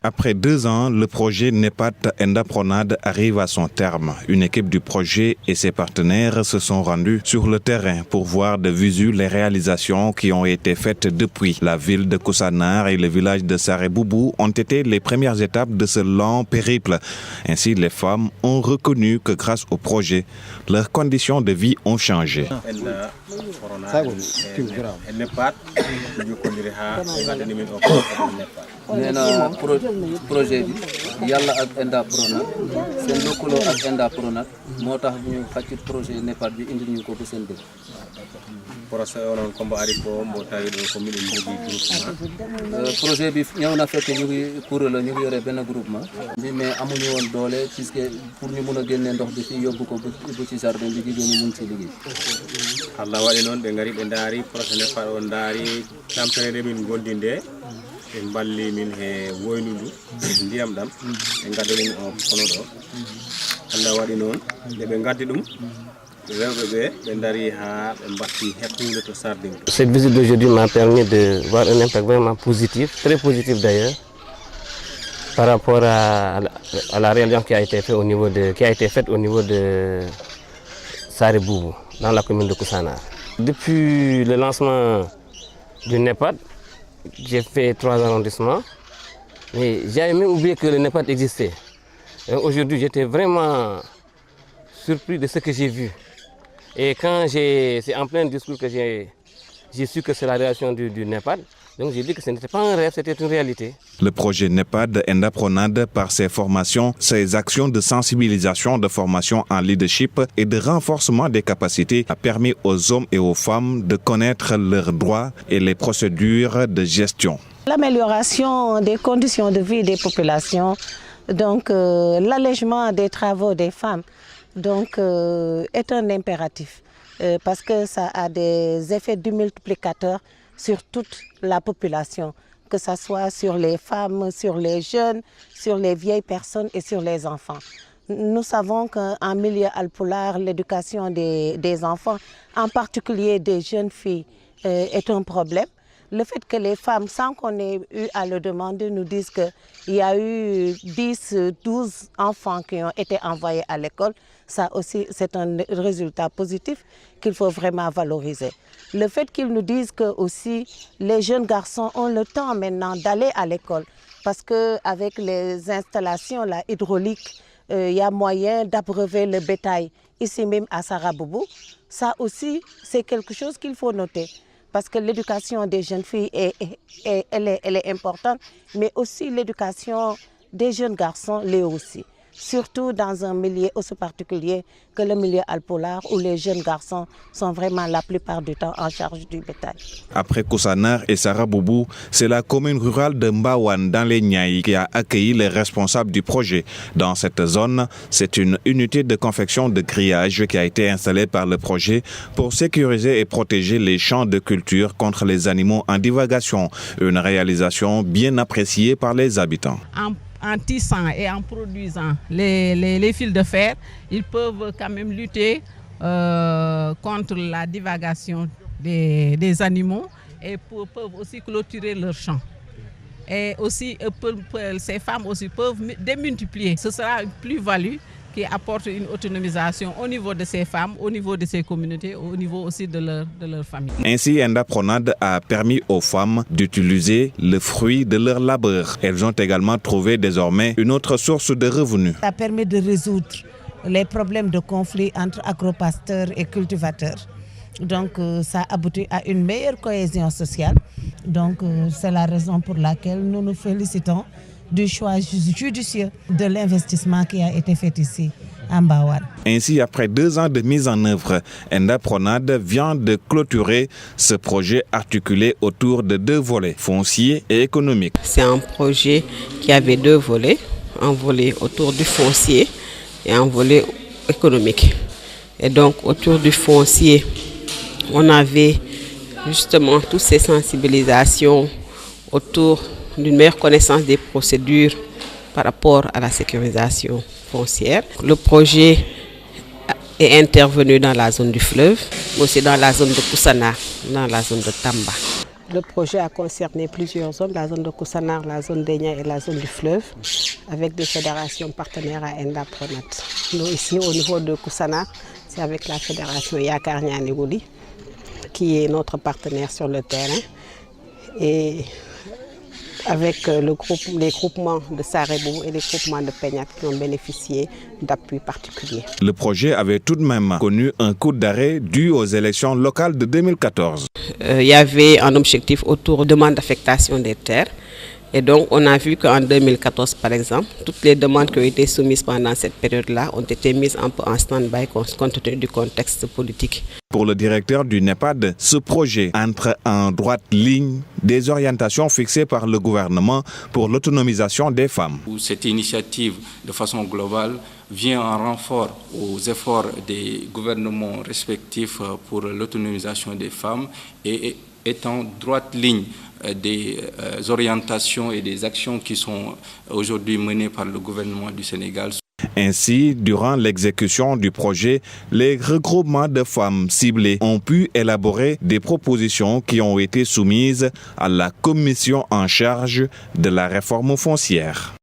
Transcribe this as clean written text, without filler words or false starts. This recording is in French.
Après 2 ans, le projet NEPAD Enda Pronade arrive à son terme. Une équipe du projet et ses partenaires se sont rendus sur le terrain pour voir de visu les réalisations qui ont été faites depuis. La ville de Koussanar et le village de Sareboubou ont été les premières étapes de ce long périple. Ainsi, les femmes ont reconnu que grâce au projet, leurs conditions de vie ont changé. nena projet bi yalla ak Enda Pronade sen lokolo ak Enda Pronade motax ñu xacc projet NEPAD bi indi ñu ko bu sen dëkk projet onon ko mbaari ko mo tawi do ko min jogi groupement projet bi ñew na fekk ñu ngi kuréel la ñu ngi yoré ben groupement bi mais amuñu won doole puisque pour ñu mëna génné ndox bi fi yobbu ko bu ci jardin bi jigéen ñi mën ci liggéey Allah wadi non be ngari be ndaari projet NEPAD on ndaari tampere min gondinde en balli min he woynudu ndiyam dam en gaddolen o kono do Allah wadi non de be gaddi dum rewbe be ndari ha be batti hekkude to sardin. Cette visite d'aujourd'hui m'a permis de voir un impact vraiment positif, très positif d'ailleurs, par rapport à la réalisation qui a été faite au niveau de Sareboubou, dans la commune de Koussanar. Depuis le lancement du NEPAD, j'ai fait 3 arrondissements, mais j'avais même oublié que le NEPAD existait. Aujourd'hui, j'étais vraiment surpris de ce que j'ai vu. Et quand c'est en plein discours que j'ai su que c'est la réalisation du NEPAD, donc j'ai dit que ce n'était pas un rêve, c'était une réalité. Le projet NEPAD Enda Pronade, par ses formations, ses actions de sensibilisation, de formation en leadership et de renforcement des capacités, a permis aux hommes et aux femmes de connaître leurs droits et les procédures de gestion. L'amélioration des conditions de vie des populations, donc l'allègement des travaux des femmes, donc est un impératif parce que ça a des effets démultiplicateurs sur toute la population, que ce soit sur les femmes, sur les jeunes, sur les vieilles personnes et sur les enfants. Nous savons qu'en milieu alpulaar, l'éducation des enfants, en particulier des jeunes filles, est un problème. Le fait que les femmes, sans qu'on ait eu à le demander, nous disent qu'il y a eu 10, 12 enfants qui ont été envoyés à l'école, ça aussi c'est un résultat positif qu'il faut vraiment valoriser. Le fait qu'ils nous disent que aussi les jeunes garçons ont le temps maintenant d'aller à l'école parce qu'avec les installations là, hydrauliques, il y a moyen d'abreuver le bétail ici même à Sareboubou. Ça aussi c'est quelque chose qu'il faut noter parce que l'éducation des jeunes filles elle est importante, mais aussi l'éducation des jeunes garçons l'est aussi. Surtout dans un milieu aussi particulier que le milieu alpulaar où les jeunes garçons sont vraiment la plupart du temps en charge du bétail. Après Koussanar et Sareboubou, c'est la commune rurale de Mbawan dans les Niayes qui a accueilli les responsables du projet. Dans cette zone, c'est une unité de confection de grillage qui a été installée par le projet pour sécuriser et protéger les champs de culture contre les animaux en divagation. Une réalisation bien appréciée par les habitants. En tissant et en produisant les fils de fer, ils peuvent quand même lutter contre la divagation des animaux et peuvent aussi clôturer leurs champs. Et aussi, ces femmes aussi peuvent démultiplier. Ce sera une plus-value qui apporte une autonomisation au niveau de ces femmes, au niveau de ces communautés, au niveau aussi de leur famille. Ainsi, Enda Pronade a permis aux femmes d'utiliser le fruit de leur labeur. Elles ont également trouvé désormais une autre source de revenus. Ça permet de résoudre les problèmes de conflit entre agropasteurs et cultivateurs. Donc ça aboutit à une meilleure cohésion sociale. Donc c'est la raison pour laquelle nous nous félicitons du choix judicieux de l'investissement qui a été fait ici à Mbawan. Ainsi, après 2 ans de mise en œuvre, Enda Pronade vient de clôturer ce projet articulé autour de 2 volets, foncier et économique. C'est un projet qui avait 2 volets, un volet autour du foncier et un volet économique. Et donc autour du foncier, on avait justement toutes ces sensibilisations autour d'une meilleure connaissance des procédures par rapport à la sécurisation foncière. Le projet est intervenu dans la zone du fleuve, mais aussi dans la zone de Koussanar, dans la zone de Tamba. Le projet a concerné plusieurs zones, la zone de Koussanar, la zone d'Enya et la zone du fleuve, avec des fédérations partenaires à Enda Pronat. Nous, ici, au niveau de Koussanar, c'est avec la fédération Yakar Nianigouli, qui est notre partenaire sur le terrain, et avec les groupements de Sarebou et les groupements de Peñat qui ont bénéficié d'appuis particuliers. Le projet avait tout de même connu un coup d'arrêt dû aux élections locales de 2014. Il y avait un objectif autour de demande d'affectation des terres. Et donc, on a vu qu'en 2014, par exemple, toutes les demandes qui ont été soumises pendant cette période-là ont été mises un peu en stand-by compte tenu du contexte politique. Pour le directeur du NEPAD, ce projet entre en droite ligne des orientations fixées par le gouvernement pour l'autonomisation des femmes. Cette initiative, de façon globale, vient en renfort aux efforts des gouvernements respectifs pour l'autonomisation des femmes et est en droite ligne des orientations et des actions qui sont aujourd'hui menées par le gouvernement du Sénégal. Ainsi, durant l'exécution du projet, les regroupements de femmes ciblées ont pu élaborer des propositions qui ont été soumises à la commission en charge de la réforme foncière.